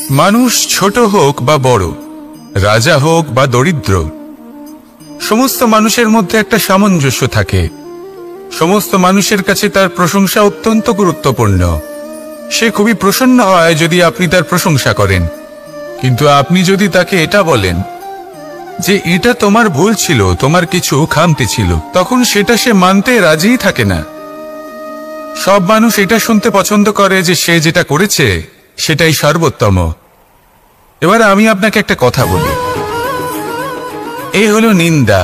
মানুষ ছোট হোক বা বড়, রাজা হোক বা দরিদ্র, সমস্ত মানুষের মধ্যে একটা সামঞ্জস্য থাকে। সমস্ত মানুষের কাছে তার প্রশংসা অত্যন্ত গুরুত্বপূর্ণ। সে খুবই প্রসন্ন হয় যদি আপনি তার প্রশংসা করেন, কিন্তু আপনি যদি তাকে এটা বলেন যে এটা তোমার ভুল ছিল, তোমার কিছু খামতি ছিল, তখন সেটা সে মানতে রাজিই থাকে না। সব মানুষ এটা শুনতে পছন্দ করে যে সে যেটা করেছে সেটাই সর্বোত্তম। এবার আমি আপনাকে একটা কথা বলি, এই হলো নিন্দা,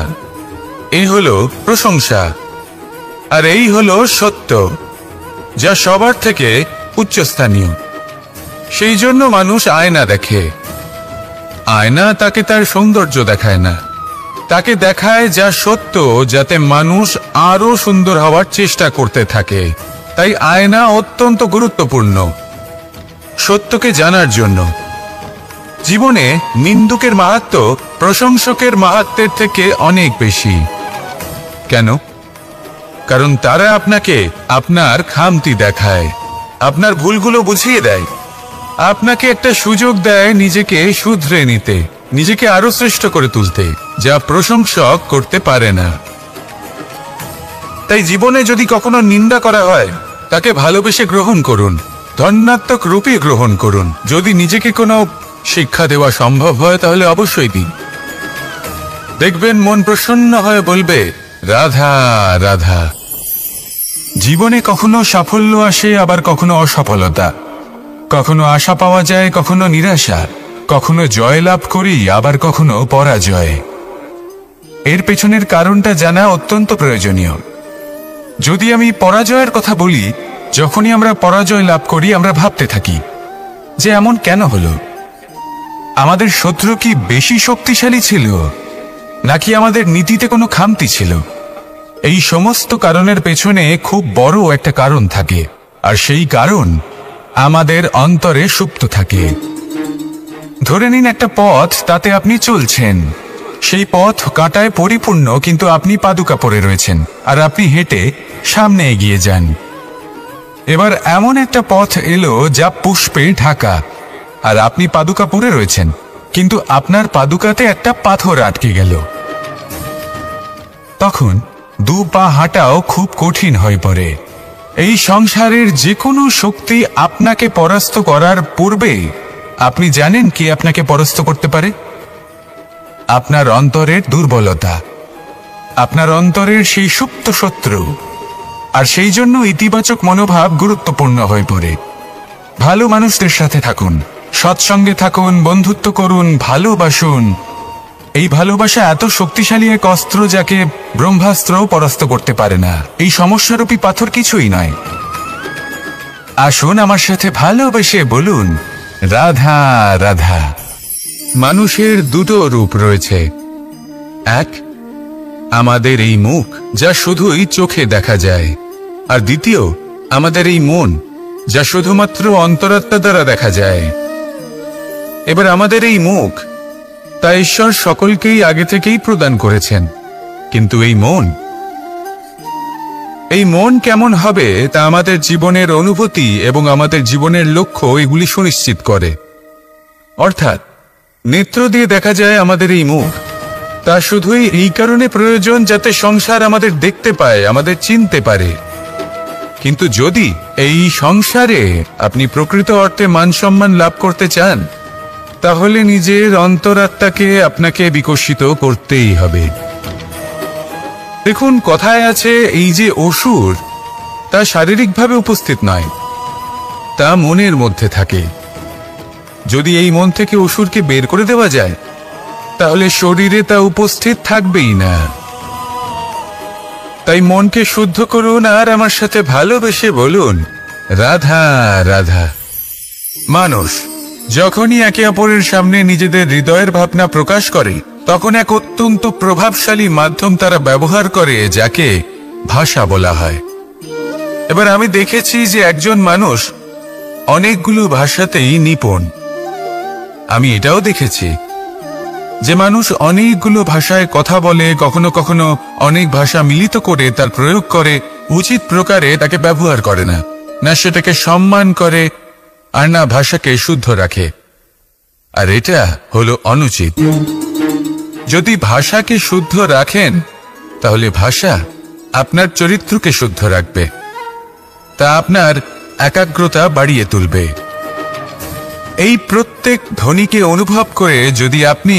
এই হলো প্রশংসা, আর এই হলো সত্য, যা সবার থেকে উচ্চস্থানীয়। সেই জন্য মানুষ আয়না দেখে। আয়না তাকে তার সৌন্দর্য দেখায় না, তাকে দেখায় যা সত্য, যাতে মানুষ আরো সুন্দর হওয়ার চেষ্টা করতে থাকে। তাই আয়না অত্যন্ত গুরুত্বপূর্ণ সত্যকে জানার জন্য। জীবনে নিন্দুকের মাহাত্ম্য প্রশংসকের মাহাত্ম্যের থেকে অনেক বেশি। কেন? কারণ তারা আপনাকে আপনার খামতি দেখায়, আপনার ভুলগুলো বুঝিয়ে দেয়, আপনাকে একটা সুযোগ দেয় নিজেকে শুধরে নিতে, নিজেকে আরো শ্রেষ্ঠ করে তুলতে, যা প্রশংসক করতে পারে না। তাই জীবনে যদি কখনো নিন্দা করা হয়, তাকে ভালোবেসে গ্রহণ করুন, ধন্যাত্মক রূপে গ্রহণ করুন। যদি নিজেকে কোনো শিক্ষা দেওয়া সম্ভব হয় তাহলে অবশ্যই দিন। দেখবেন মন প্রসন্ন হয়ে বলবে, রাধা রাধা। জীবনে কখনো সাফল্য আসে, আবার কখনো অসফলতা, কখনো আশা পাওয়া যায়, কখনো নিরাশা, কখনো জয় লাভ করি, আবার কখনো পরাজয়। এর পেছনের কারণটা জানা অত্যন্ত প্রয়োজনীয়। যদি আমি পরাজয়ের কথা বলি, যখনই আমরা পরাজয় লাভ করি আমরা ভাবতে থাকি যে এমন কেন হলো? আমাদের শত্রু কি বেশি শক্তিশালী ছিল, নাকি আমাদের নীতিতে কোনো খামতি ছিল? এই সমস্ত কারণের পেছনে খুব বড় একটা কারণ থাকে, আর সেই কারণ আমাদের অন্তরে সুপ্ত থাকে। ধরে নিন একটা পথ, তাতে আপনি চলছেন, সেই পথ কাঁটায় পরিপূর্ণ, কিন্তু আপনি পাদুকা পরে রয়েছেন আর আপনি হেঁটে সামনে এগিয়ে যান। এবার এমন একটা পথ এলো যা পুষ্পে ঢাকা, আর আপনি পাদুকা পরে রয়েছেন, কিন্তু আপনার পাদুকাতে একটা পাথর আটকে গেল। তখন দু পা হাঁটাও খুব কঠিন হয়ে পড়ে। এই সংসারের যে কোনো শক্তি আপনাকে পরাস্ত করার পূর্বে আপনি জানেন কি আপনাকে পরাস্ত করতে পারে? আপনার অন্তরের দুর্বলতা, আপনার অন্তরের সেই সুপ্ত শত্রু। আর সেই জন্য ইতিবাচক মনোভাব গুরুত্বপূর্ণ হয়ে পড়ে। ভালো মানুষদের সাথে থাকুন, সৎসঙ্গে থাকুন, বন্ধুত্ব করুন, ভালোবাসুন। এই ভালোবাসা এত শক্তিশালী এক অস্ত্র যাকে ব্রহ্মাস্ত্রও পরাস্ত করতে পারে না। এই সমস্যারূপী পাথর কিছুই নয়। আসুন আমার সাথে ভালোবেসে বলুন, রাধা রাধা। মানুষের দুটো রূপ রয়েছে। এক, আমাদের এই মুখ, যা শুধুই চোখে দেখা যায়, আর দ্বিতীয় আমাদের এই মন, যা শুধুমাত্র অন্তরাত্মা দ্বারা দেখা যায়। এবার আমাদের এই মুখ, তা ঈশ্বর সকলকেই আগে থেকেই প্রদান করেছেন, কিন্তু এই মন কেমন হবে তা আমাদের জীবনের অনুভূতি এবং আমাদের জীবনের লক্ষ্য এগুলি সুনিশ্চিত করে। অর্থাৎ নেত্র দিয়ে দেখা যায় আমাদের এই মুখ, তা শুধুই এই কারণে প্রয়োজন যাতে সংসার আমাদের দেখতে পায়, আমাদের চিনতে পারে। কিন্তু যদি এই সংসারে আপনি প্রকৃত অর্থে মান সম্মান লাভ করতে চান, তাহলে নিজের অন্তরাত্মাকে আপনাকে বিকশিত করতেই হবে। দেখুন, কথায় আছে এই যে অসুর, তা শারীরিকভাবে উপস্থিত নয়, তা মনের মধ্যে থাকে। যদি এই মন থেকে অসুরকে বের করে দেওয়া যায়, তাহলে শরীরে তা উপস্থিত থাকবেই না। তাই মনকে শুদ্ধ করুন আর আমার সাথে ভালোবেসে বলুন, রাধা রাধা। মানুষ যখনই একে অপরের সামনে নিজেদের হৃদয়ের ভাবনা প্রকাশ করে, তখন এক অত্যন্ত প্রভাবশালী মাধ্যম তারা ব্যবহার করে, যাকে ভাষা বলা হয়। এবার আমি দেখেছি যে একজন মানুষ অনেকগুলো ভাষাতেই নিপুণ। আমি এটাও দেখেছি যে মানুষ অনেকগুলো ভাষায় কথা বলে, কখনো কখনো অনেক ভাষা মিলিত করে তার প্রয়োগ করে, উচিত প্রকারে তাকে ব্যবহার করে না, না সেটাকে সম্মান করে, আর না ভাষাকে শুদ্ধ রাখে। আর এটা হলো অনুচিত। যদি ভাষাকে শুদ্ধ রাখেন তাহলে ভাষা আপনার চরিত্রকে শুদ্ধ রাখবে, তা আপনার একাগ্রতা বাড়িয়ে তুলবে। এই প্রত্যেক ধ্বনিকে অনুভব করে যদি আপনি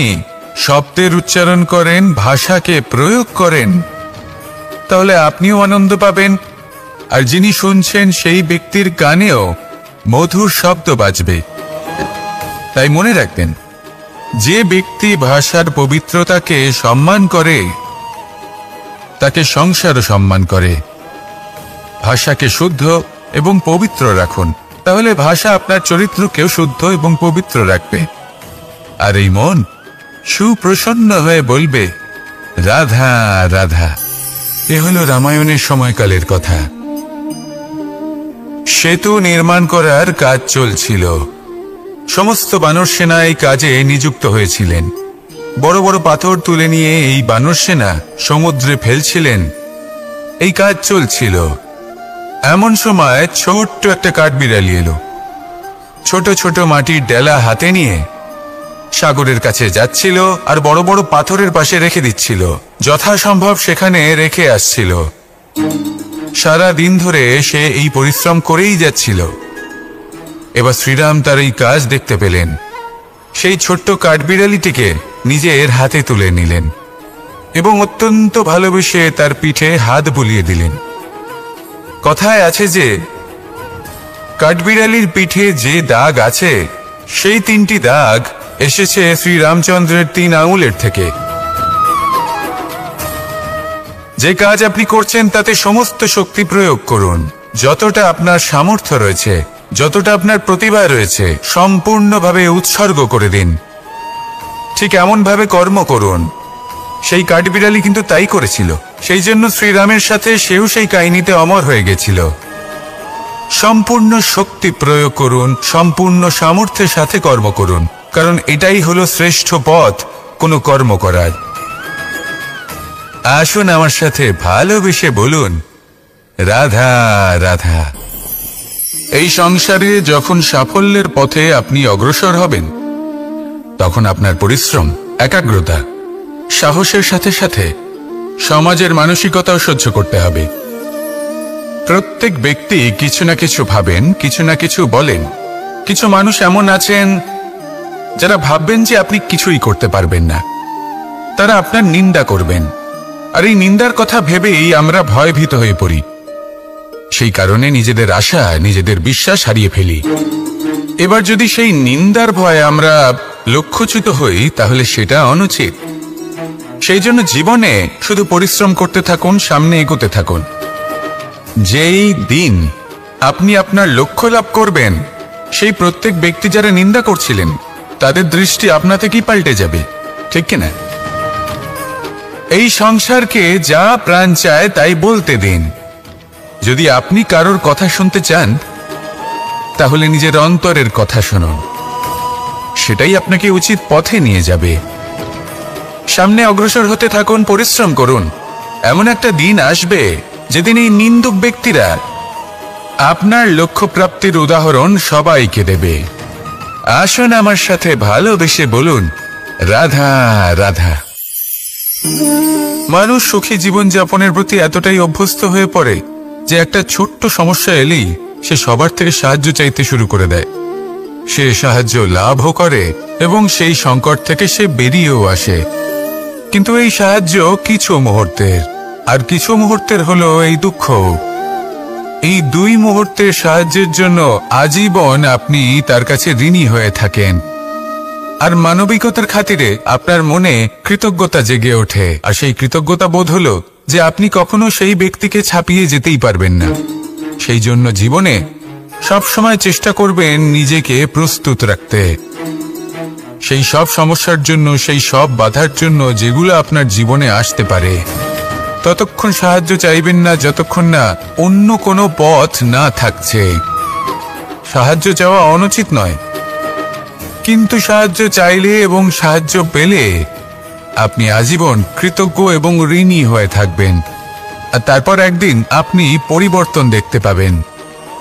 শব্দের উচ্চারণ করেন, ভাষাকে প্রয়োগ করেন, তাহলে আপনিও আনন্দ পাবেন, আর যিনি শুনছেন সেই ব্যক্তির কানেও মধুর শব্দ বাজবে। তাই মনে রাখবেন, যে ব্যক্তি ভাষার পবিত্রতাকে সম্মান করে তাকে সংসারও সম্মান করে। ভাষাকে শুদ্ধ এবং পবিত্র রাখুন, তাহলে ভাষা আপনার চরিত্রকেও শুদ্ধ এবং পবিত্র রাখবে। আর এই মন সুপ্রসন্ন হয়ে বলবে, রাধা রাধা। এ হলো রামায়ণের সময়কালের কথা। সেতু নির্মাণ করার কাজ চলছিল। সমস্ত বানর সেনা এই কাজে নিযুক্ত হয়েছিলেন। বড় বড় পাথর তুলে নিয়ে এই বানর সেনা সমুদ্রে ফেলছিলেন। এই কাজ চলছিল। এমন সময় ছোট্ট একটা কাঠবিড়ালি এলো। ছোট ছোট মাটির ডেলা হাতে নিয়ে সাগরের কাছে যাচ্ছিল আর বড় বড় পাথরের পাশে রেখে দিচ্ছিল, যথাসম্ভব সেখানে রেখে আসছিল। সারা দিন ধরে সে এই পরিশ্রম করেই যাচ্ছিল। এবার শ্রীরাম তার এই কাজ দেখতে পেলেন। সেই ছোট্ট কাঠবিড়ালিটিকে নিজের হাতে তুলে নিলেন এবং অত্যন্ত ভালোবেসে তার পিঠে হাত বুলিয়ে দিলেন। কথায় আছে যে কাঠবিড়ালির পিঠে যে দাগ আছে, সেই 3টি দাগ এসেছে শ্রীরামচন্দ্রের 3 আঙুলের থেকে। যে কাজ আপনি করছেন তাতে সমস্ত শক্তি প্রয়োগ করুন। যতটা আপনার সামর্থ্য রয়েছে, যতটা আপনার প্রতিভা রয়েছে, সম্পূর্ণভাবে উৎসর্গ করে দিন। ঠিক এমন ভাবে কর্ম করুন। সেই কাঠবিড়ালি কিন্তু তাই করেছিল। সেই জন্য শ্রীরামের সাথে সেও সেই কাহিনীতে অমর হয়ে গেছিল। সম্পূর্ণ শক্তি প্রয়োগ করুন, সম্পূর্ণ সামর্থ্যের সাথে কর্ম করুন, কারণ এটাই হলো শ্রেষ্ঠ পথ কোনো কর্ম করার। আসুন আমার সাথে ভালোবেসে বলুন, রাধা রাধা। এই সংসারে যখন সাফল্যের পথে আপনি অগ্রসর হবেন, তখন আপনার পরিশ্রম, একাগ্রতা, সাহসের সাথে সাথে সমাজের মানসিকতাও সহ্য করতে হবে। প্রত্যেক ব্যক্তি কিছু না কিছু ভাবেন, কিছু না কিছু বলেন। কিছু মানুষ এমন আছেন যারা ভাববেন যে আপনি কিছুই করতে পারবেন না। তারা আপনার নিন্দা করবেন, আর এই নিন্দার কথা ভেবেই আমরা ভয়ভীত হয়ে পড়ি। সেই কারণে নিজেদের আশা, নিজেদের বিশ্বাস হারিয়ে ফেলি। এবার যদি সেই নিন্দার ভয়ে আমরা লক্ষ্যচ্যুত হই, তাহলে সেটা অনুচিত। সেই জন্য জীবনে শুধু পরিশ্রম করতে থাকুন, সামনে এগোতে থাকুন। যেই দিন আপনি আপনার লক্ষ্য লাভ করবেন, সেই প্রত্যেক ব্যক্তি যারা নিন্দা করছিলেন তাদের দৃষ্টি আপনা থেকেই পাল্টে যাবে, ঠিক কিনা? এই সংসারকে যা প্রাণ চায় তাই বলতে দিন। যদি আপনি কারোর কথা শুনতে চান, তাহলে নিজের অন্তরের কথা শুনুন। সেটাই আপনাকে উচিত পথে নিয়ে যাবে। সামনে অগ্রসর হতে থাকুন, পরিশ্রম করুন। এমন একটা দিন আসবে যেদিন এই নিন্দুক ব্যক্তিরা আপনার লক্ষ্য প্রাপ্তির উদাহরণ সবাইকে দেবে। আসুন আমার সাথে ভালোবেসে বলুন, রাধা রাধা। মানুষ সুখী জীবনযাপনের প্রতি এতটাই অভ্যস্ত হয়ে পড়ে যে একটা ছোট্ট সমস্যা এলেই সে সবার থেকে সাহায্য চাইতে শুরু করে দেয়। সে সাহায্য লাভও করে এবং সেই সংকট থেকে সে বেরিয়েও আসে। কিন্তু এই সাহায্য কিছু মুহূর্তের, আর কিছু মুহূর্তের হলো এই দুঃখ। এই 2 মুহূর্তের সাহায্যের জন্য আজীবন আপনি তার কাছে ঋণী হয়ে থাকেন। আর মানবিকতার খাতিরে আপনার মনে কৃতজ্ঞতা জেগে ওঠে। আর সেই কৃতজ্ঞতা বোধ হলো যে আপনি কখনো সেই ব্যক্তিকে ছাপিয়ে যেতেই পারবেন না। সেই জন্য জীবনে সবসময় চেষ্টা করবেন নিজেকে প্রস্তুত রাখতে সেই সব সমস্যার জন্য, সেই সব বাধার জন্য যেগুলো আপনার জীবনে আসতে পারে। ততক্ষণ সাহায্য চাইবেন না যতক্ষণ না অন্য কোনো পথ না থাকছে। সাহায্য চাওয়া অনুচিত নয়, কিন্তু সাহায্য চাইলে এবং সাহায্য পেলে আপনি আজীবন কৃতজ্ঞ এবং ঋণী হয়ে থাকবেন। আর তারপর একদিন আপনি পরিবর্তন দেখতে পাবেন।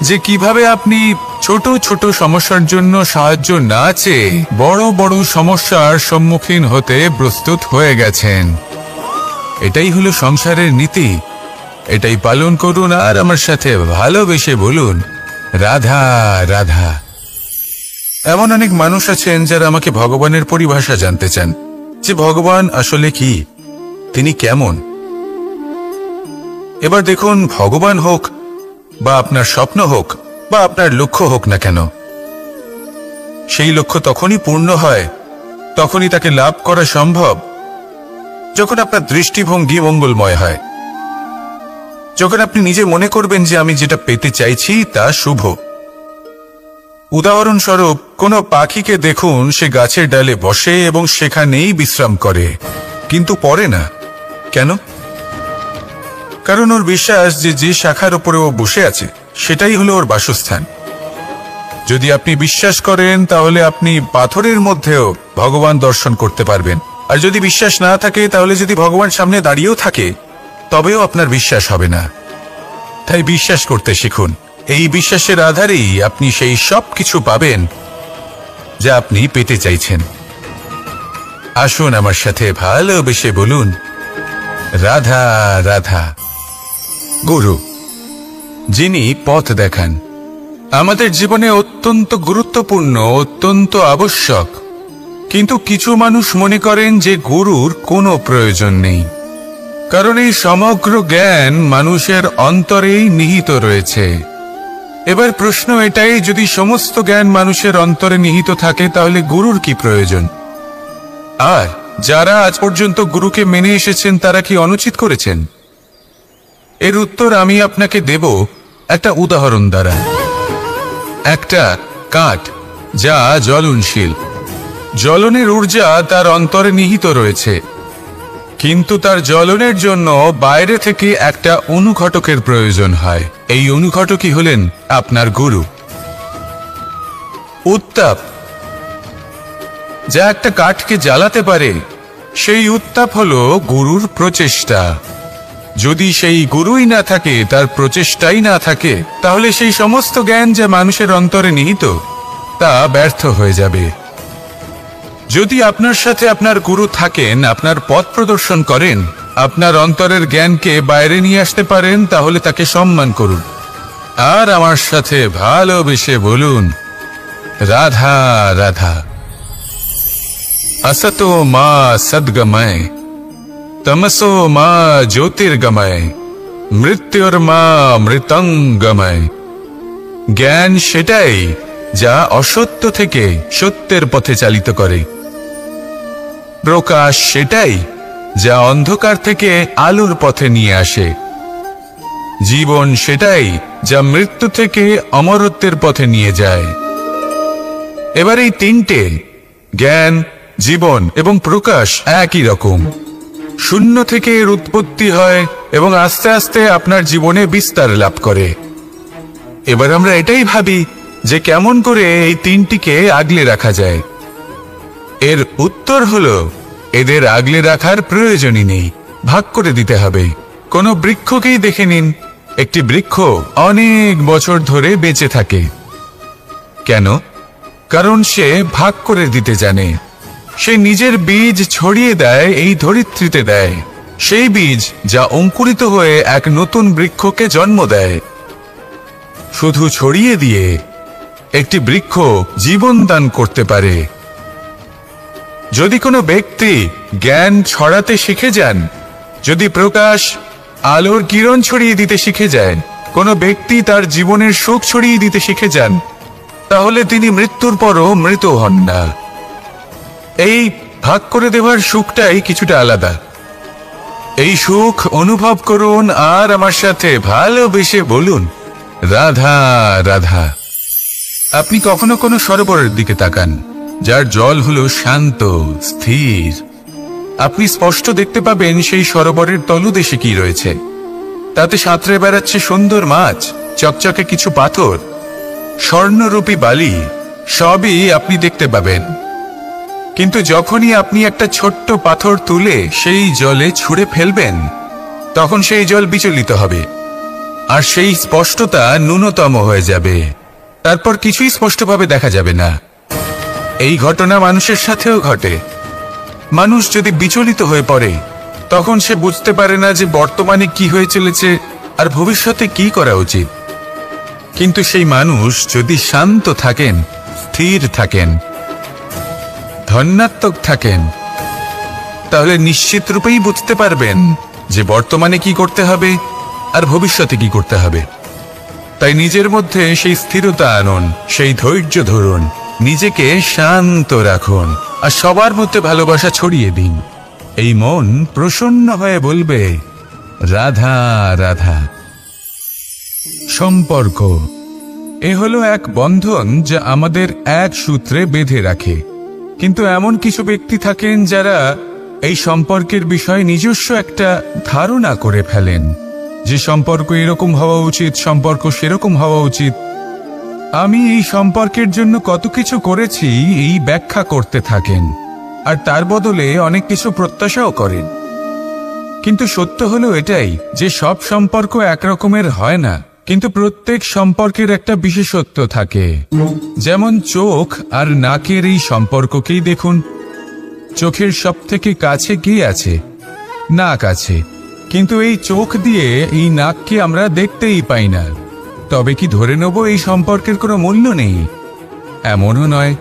যে কিভাবে আপনি ছোট ছোট সমস্যার জন্য সাহায্য না চেয়ে বড় বড় সমস্যার সম্মুখীন হতে প্রস্তুত হয়ে গেছেন। এটাই হলো সংসারের নীতি। এটাই পালন করুন আর আমার সাথে ভালোবেসে বলুন, রাধা রাধা। এমন অনেক মানুষ আছেন যারা আমাকে ভগবানের পরিভাষা জানতে চান, যে ভগবান আসলে কি, তিনি কেমন। এবার দেখুন, ভগবান হোক বা আপনার স্বপ্ন হোক বা আপনার লক্ষ্য হোক না কেন, সেই লক্ষ্য তখনই পূর্ণ হয়, তখনই তাকে লাভ করা সম্ভব যখন আপনার দৃষ্টিভঙ্গি মঙ্গলময় হয়, যখন আপনি নিজে মনে করবেন যে আমি যেটা পেতে চাইছি তা শুভ। উদাহরণস্বরূপ, কোনো পাখিকে দেখুন, সে গাছের ডালে বসে এবং সেখানেই বিশ্রাম করে, কিন্তু পড়ে না। কেন? কারণ ওর বিশ্বাস যে যে শাখার উপরে ও বসে আছে সেটাই হলো ওর বাসস্থান। যদি আপনি বিশ্বাস করেন তাহলে আপনি পাথরের মধ্যেও ভগবান দর্শন করতে পারবেন। আর যদি বিশ্বাস না থাকে, তাহলে যদি ভগবান সামনে দাঁড়িয়েও থাকে তবেও আপনার বিশ্বাস হবে না। তাই বিশ্বাস করতে শিখুন। এই বিশ্বাসের আধারেই আপনি সেই সব কিছু পাবেন যা আপনি পেতে চাইছেন। আসুন আমার সাথে ভালোবেসে বলুন, রাধা রাধা। গুরু, যিনি পথ দেখান, আমাদের জীবনে অত্যন্ত গুরুত্বপূর্ণ, অত্যন্ত আবশ্যক। কিন্তু কিছু মানুষ মনে করেন যে গুরুর কোনো প্রয়োজন নেই, কারণ এই সমগ্র জ্ঞান মানুষের অন্তরেই নিহিত রয়েছে। এবার প্রশ্ন এটাই, যদি সমস্ত জ্ঞান মানুষের অন্তরে নিহিত থাকে তাহলে গুরুর কি প্রয়োজন? আর যারা আজ পর্যন্ত গুরুকে মেনে এসেছেন তারা কি অনুচিত করেছেন? এর উত্তর আমি আপনাকে দেব একটা উদাহরণ দ্বারা। একটা কাঠ যা জ্বলনশীল, জ্বলনের ঊর্জা তার অন্তরে নিহিত রয়েছে, কিন্তু তার জ্বলনের জন্য বাইরে থেকে একটা অনুঘটকের প্রয়োজন হয়। এই অনুঘটকই হলেন আপনার গুরু। উত্তাপ যা একটা কাঠকে জ্বালাতে পারে, সেই উত্তাপ হলো গুরুর প্রচেষ্টা। যদি সেই গুরুই না থাকে, তার প্রচেষ্টাই না থাকে, তাহলে সেই সমস্ত জ্ঞান যা মানুষের অন্তরে নিহিত তা ব্যর্থ হয়ে যাবে। যদি আপনার সাথে আপনার গুরু থাকেন, আপনার পথ প্রদর্শন করেন, আপনার অন্তরের জ্ঞানকে বাইরে নিয়ে আসতে পারেন, তাহলে তাকে সম্মান করুন আর আমার সাথে ভালোবেসে বলুন, রাধা রাধা। असतो मा सद्गमय, तमसो मा ज्योतिर्गमय, मृत्युर्मा मृतंगमय। জ্ঞান সেটাই যা অসত্য থেকে সত্যের পথে চালিত করে। প্রকাশ সেটাই যা অন্ধকার থেকে আলোর পথে নিয়ে আসে। জীবন সেটাই যা মৃত্যু থেকে অমরত্বের পথে নিয়ে যায়। এবার এই তিনটে, জ্ঞান, জীবন এবং প্রকাশ, একই রকম। শূন্য থেকে এর উৎপত্তি হয় এবং আস্তে আস্তে আপনার জীবনে বিস্তার লাভ করে। এবার আমরা এটাই ভাবি যে কেমন করে এই তিনটিকে আগলে রাখা যায়। এর উত্তর হলো, এদের আগলে রাখার প্রয়োজনই নেই, ভাগ করে দিতে হবে। কোনো বৃক্ষকেই দেখে নিন, একটি বৃক্ষ অনেক বছর ধরে বেঁচে থাকে। কেন? কারণ সে ভাগ করে দিতে জানে। সে নিজের বীজ ছড়িয়ে দেয়, এই ধরিত্রীতে দেয়, সেই বীজ যা অঙ্কুরিত হয়ে এক নতুন বৃক্ষকে জন্ম দেয়। শুধু ছড়িয়ে দিয়ে একটি বৃক্ষ জীবন দান করতে পারে। যদি কোনো ব্যক্তি জ্ঞান ছড়াতে শিখে যান, যদি প্রকাশ, আলোর কিরণ ছড়িয়ে দিতে শিখে যায়, কোনো ব্যক্তি তার জীবনের সুখ ছড়িয়ে দিতে শিখে যান, তাহলে তিনি মৃত্যুর পরও মৃত হন না। এই ভাগ করে দেওয়ার সুখটাই কিছুটা আলাদা। এই সুখ অনুভব করুন আর আমার সাথে ভালোবেসে বলুন, রাধা রাধা। আপনি কখনো কোনো সরোবরের দিকে তাকান, যার জল হলো শান্ত, স্থির। আপনি স্পষ্ট দেখতে পাবেন সেই সরোবরের তলদেশে কি রয়েছে। তাতে সাঁতরে বেড়াচ্ছে সুন্দর মাছ, চকচকে কিছু পাথর, স্বর্ণরূপী বালি, সবই আপনি দেখতে পাবেন। কিন্তু যখনই আপনি একটা ছোট্ট পাথর তুলে সেই জলে ছুঁড়ে ফেলবেন, তখন সেই জল বিচলিত হবে। আর সেই স্পষ্টতা ন্যূনতম হয়ে যাবে। তারপর কিছুই স্পষ্টভাবে দেখা যাবে না। এই ঘটনা মানুষের সাথেও ঘটে। মানুষ যদি বিচলিত হয়ে পড়ে, তখন সে বুঝতে পারে না যে বর্তমানে কি হয়ে চলেছে আর ভবিষ্যতে কি করা উচিত। কিন্তু সেই মানুষ যদি শান্ত থাকেন, স্থির থাকেন, ধন্যাত্মক থাকেন, তাহলে নিশ্চিত রূপেই বুঝতে পারবেন যে বর্তমানে কি করতে হবে আর ভবিষ্যতে কি করতে হবে। তাই নিজের মধ্যে সেই স্থিরতা আনুন, সেই ধৈর্য ধরুন, নিজেকে শান্ত রাখুন আর সবার মধ্যে ভালোবাসা ছড়িয়ে দিন। এই মন প্রসন্ন হয়ে বলবে, রাধা রাধা। সম্পর্ক এ হলো এক বন্ধন যা আমাদের এক সূত্রে বেঁধে রাখে। কিন্তু এমন কিছু ব্যক্তি থাকেন যারা এই সম্পর্কের বিষয়ে নিজস্ব একটা ধারণা করে ফেলেন যে সম্পর্ক এরকম হওয়া উচিত, সম্পর্ক সেরকম হওয়া উচিত। আমি এই সম্পর্কের জন্য কত কিছু করেছি এই ব্যাখ্যা করতে থাকেন আর তার বদলে অনেক কিছু প্রত্যাশাও করেন। কিন্তু সত্য হলো এটাই যে সব সম্পর্ক একরকমের হয় না, কিন্তু প্রত্যেক সম্পর্কের একটা বিশেষত্ব থাকে। যেমন চোখ আর নাকের এই সম্পর্ককেই দেখুন। চোখের সব থেকে কাছে কে আছে? নাক আছে। কিন্তু এই চোখ দিয়ে এই নাককে আমরা দেখতেই পাই না। তবে কি ধরে নেব এই সম্পর্কের কোনো মূল্য নেই? এমনও নয়।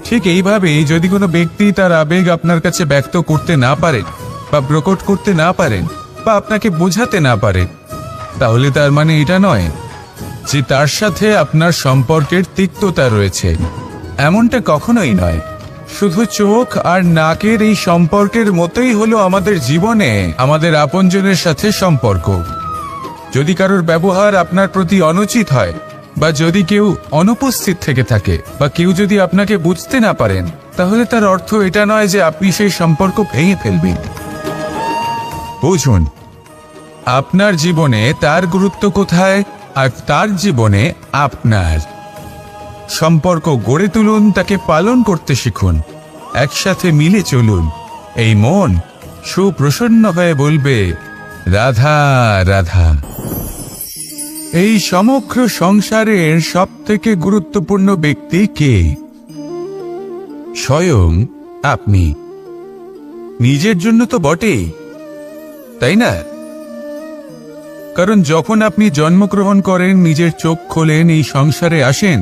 ঠিক এইভাবে যদি কোনো ব্যক্তি তার আবেগ আপনার কাছে ব্যক্ত করতে না পারেন বা প্রকট করতে না পারেন বা আপনাকে বোঝাতে না পারে, তাহলে তার মানে এটা নয় যে তার সাথে আপনার সম্পর্কের তিক্ততা রয়েছে। এমনটা কখনোই নয়। শুধু চোখ আর নাকের এই সম্পর্কের মতোই হলো আমাদের জীবনে আমাদের আপনজনের সাথে সম্পর্ক। যদি কারোর ব্যবহার আপনার প্রতি অনুচিত হয় বা যদি কেউ অনুপস্থিত থেকে থাকে বা কেউ যদি আপনাকে বুঝতে না পারেন, তাহলে তার অর্থ এটা নয় যে আপনি সেই সম্পর্ক ভেঙে ফেলবেন। বুঝুন, আপনার জীবনে তার গুরুত্ব কোথায় আর তার জীবনে আপনার। সম্পর্ক গড়ে তুলুন, তাকে পালন করতে শিখুন, একসাথে মিলে চলুন। এই মন সুপ্রসন্ন হয়ে বলবে, রাধা রাধা। এই সমগ্র সংসারের সব থেকে গুরুত্বপূর্ণ ব্যক্তি কে? স্বয়ং আপনি। নিজের জন্য তো বটেই, তাই না? কারণ যখন আপনি জন্মগ্রহণ করেন, নিজের চোখ খোলেন, এই সংসারে আসেন,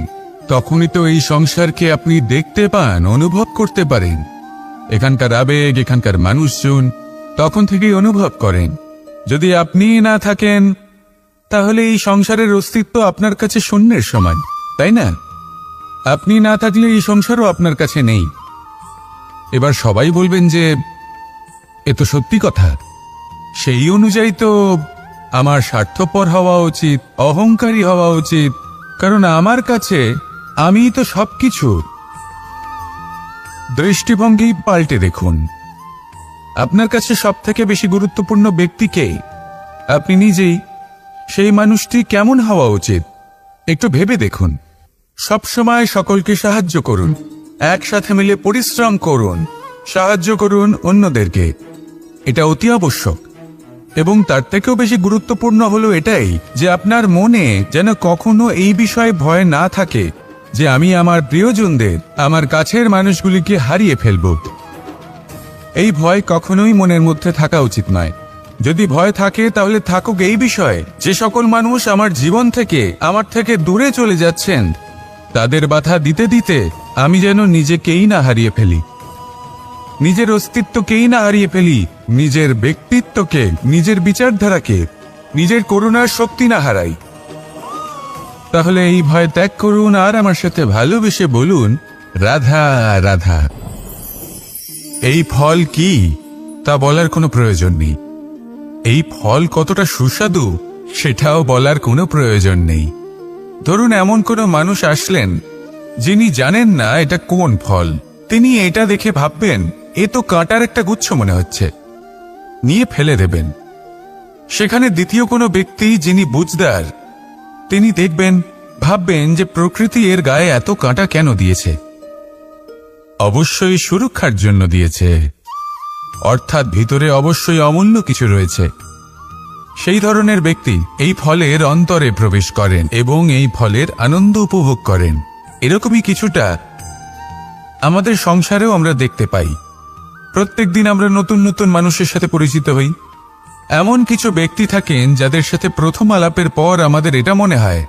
তখনই তো এই সংসারকে আপনি দেখতে পান, অনুভব করতে পারেন। এখানকার আবেগ, এখানকার মানুষজন তখন থেকেই অনুভব করেন। যদি আপনি না থাকেন, তাহলে এই সংসারের অস্তিত্ব আপনার কাছে শূন্যের সমান, তাই না? আপনি না থাকলে এই সংসারও আপনার কাছে নেই। এবার সবাই বলবেন যে এ তো সত্যি কথা। সেই অনুযায়ী তো আমার স্বার্থপর হওয়া উচিত, অহংকারী হওয়া উচিত, কারণ আমার কাছে আমিই তো সবকিছু। দৃষ্টিভঙ্গি পাল্টে দেখুন। আপনার কাছে সব থেকে বেশি গুরুত্বপূর্ণ ব্যক্তি কে? আপনি নিজেই। সেই মানুষটি কেমন হওয়া উচিত একটু ভেবে দেখুন। সবসময় সকলকে সাহায্য করুন, একসাথে মিলে পরিশ্রম করুন, সাহায্য করুন অন্যদেরকে। এটা অতি আবশ্যক। এবং তার থেকেও বেশি গুরুত্বপূর্ণ হলো এটাই যে আপনার মনে যেন কখনো এই বিষয়ে ভয় না থাকে যে আমি আমার প্রিয়জনদের, আমার কাছের মানুষগুলিকে হারিয়ে ফেলব। এই ভয় কখনোই মনের মধ্যে থাকা উচিত নয়। যদি ভয় থাকে তাহলে থাকুক এই বিষয়ে যে সকল মানুষ আমার জীবন থেকে, আমার থেকে দূরে চলে যাচ্ছেন, তাদের বাধা দিতে দিতে আমি যেন নিজেকেই না হারিয়ে ফেলি, নিজের অস্তিত্বকেই না হারিয়ে ফেলি, নিজের ব্যক্তিত্বকে, নিজের বিচারধারাকে, নিজের করুণার শক্তি না হারাই। তাহলে এই ভয় ত্যাগ করুন আর আমার সাথে ভালোবেসে বলুন, রাধা রাধা। এই ফল কি তা বলার কোনো প্রয়োজন নেই। এই ফল কতটা সুস্বাদু সেটাও বলার কোনো প্রয়োজন নেই। ধরুন এমন কোনো মানুষ আসলেন যিনি জানেন না এটা কোন ফল। তিনি এটা দেখে ভাববেন এ তো কাঁটার একটা গুচ্ছ মনে হচ্ছে, নিয়ে ফেলে দেবেন। সেখানে দ্বিতীয় কোনো ব্যক্তি যিনি বুঝদার, তিনি দেখবেন, ভাববেন যে প্রকৃতি এর গায়ে এত কাঁটা কেন দিয়েছে? অবশ্যই সুরক্ষার জন্য দিয়েছে, অর্থাৎ ভিতরে অবশ্যই অমূল্য কিছু রয়েছে। সেই ধরনের ব্যক্তি এই ফলের অন্তরে প্রবেশ করেন এবং এই ফলের আনন্দ উপভোগ করেন। এরকমই কিছুটা আমাদের সংসারেও আমরা দেখতে পাই। প্রত্যেক দিন আমরা নতুন নতুন মানুষের সাথে পরিচিত হই। এমন কিছু ব্যক্তি থাকেন যাদের সাথে প্রথম আলাপের পর আমাদের এটা মনে হয়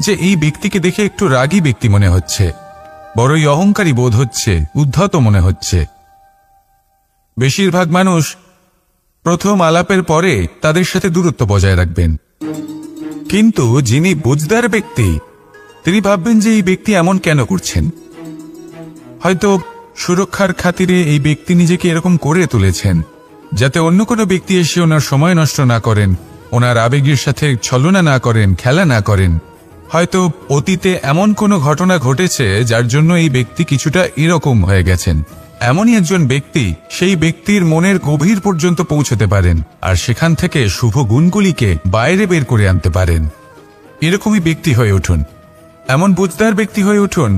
যে এই ব্যক্তিকে দেখে একটু রাগী ব্যক্তি মনে হচ্ছে, বড়ই অহংকারী বোধ হচ্ছে, উদ্ধত মনে হচ্ছে। বেশিরভাগ মানুষ প্রথম আলাপের পরে তাদের সাথে দূরত্ব বজায় রাখবেন, কিন্তু যিনি বুঝদার ব্যক্তি তিনি ভাববেন যে এই ব্যক্তি এমন কেন করছেন। হয়তো সুরক্ষার খাতিরে এই ব্যক্তি নিজেকে এরকম করে তুলেছেন যাতে অন্য কোনো ব্যক্তি এসে ওনার সময় নষ্ট না করেন, ওনার আবেগের সাথে ছলনা না করেন, খেলা না করেন। হয়তো অতীতে এমন কোনো ঘটনা ঘটেছে যার জন্য এই ব্যক্তি কিছুটা এরকম হয়ে গেছেন। এমনই একজন ব্যক্তি সেই ব্যক্তির মনের গভীর পর্যন্ত পৌঁছতে পারেন আর সেখান থেকে শুভ গুণগুলিকে বাইরে বের করে আনতে পারেন। এরকমই ব্যক্তি হয়ে উঠুন, এমন বুঝদার ব্যক্তি হয়ে উঠুন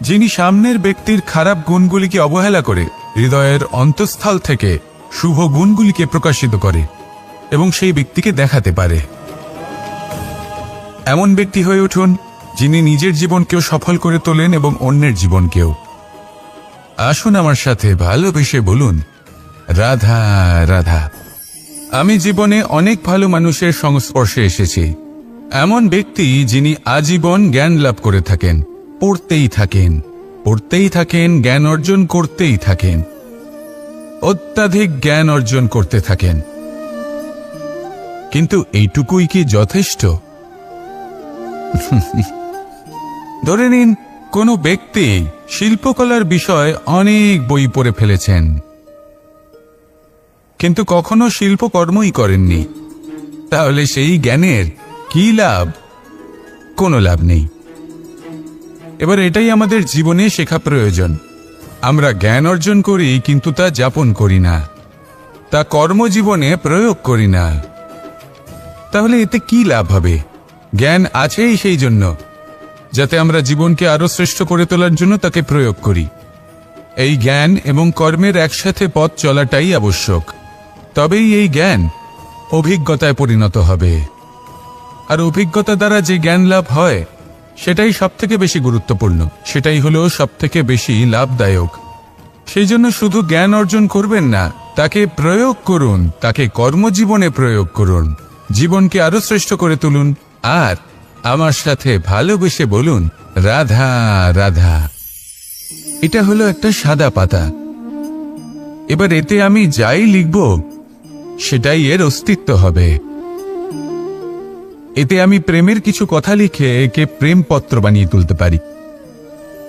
যিনি সামনের ব্যক্তির খারাপ গুণগুলিকে অবহেলা করে হৃদয়ের অন্তঃস্থল থেকে শুভ গুণগুলিকে প্রকাশিত করে এবং সেই ব্যক্তিকে দেখাতে পারে। এমন ব্যক্তি হয়ে উঠুন যিনি নিজের জীবনকেও সফল করে তোলেন এবং অন্যের জীবনকেও। আসুন আমার সাথে ভালোবেসে বলুন, রাধা রাধা। আমি জীবনে অনেক ভালো মানুষের সংস্পর্শে এসেছি। এমন ব্যক্তি যিনি আজীবন জ্ঞান লাভ করে থাকেন, পড়তেই থাকেন, পড়তেই থাকেন, জ্ঞান অর্জন করতেই থাকেন, অত্যাধিক জ্ঞান অর্জন করতে থাকেন। কিন্তু এইটুকুই কি যথেষ্ট? ধরে নিন কোনো ব্যক্তি শিল্পকলার বিষয়ে অনেক বই পড়ে ফেলেছেন, কিন্তু কখনো শিল্পকর্মই করেননি। তাহলে সেই জ্ঞানের কি লাভ? কোনো লাভ নেই। এবার এটাই আমাদের জীবনে শেখা প্রয়োজন। আমরা জ্ঞান অর্জন করি কিন্তু তা যাপন করি না, তা কর্মজীবনে প্রয়োগ করি না। তাহলে এতে কি লাভ হবে? জ্ঞান আছেই সেই জন্য যাতে আমরা জীবনকে আরো শ্রেষ্ঠ করে তোলার জন্য তাকে প্রয়োগ করি। এই জ্ঞান এবং কর্মের একসাথে পথ চলাটাই আবশ্যক। তবেই এই জ্ঞান অভিজ্ঞতায় পরিণত হবে, আর অভিজ্ঞতা দ্বারা যে জ্ঞান লাভ হয় সেটাই সবথেকে বেশি গুরুত্বপূর্ণ, সেটাই হলো সবথেকে বেশি লাভদায়ক। সেই জন্য শুধু জ্ঞান অর্জন করবেন না, তাকে প্রয়োগ করুন, তাকে কর্মজীবনে প্রয়োগ করুন, জীবনকে আরো শ্রেষ্ঠ করে তুলুন। আর আমার সাথে ভালোবেসে বলুন, রাধা রাধা। এটা হলো একটা সাদা পাতা। এবার এতে আমি যাই লিখব সেটাই এর অস্তিত্ব হবে। এতে আমি প্রেমের কিছু কথা লিখে একে প্রেমপত্র বানিয়ে তুলতে পারি।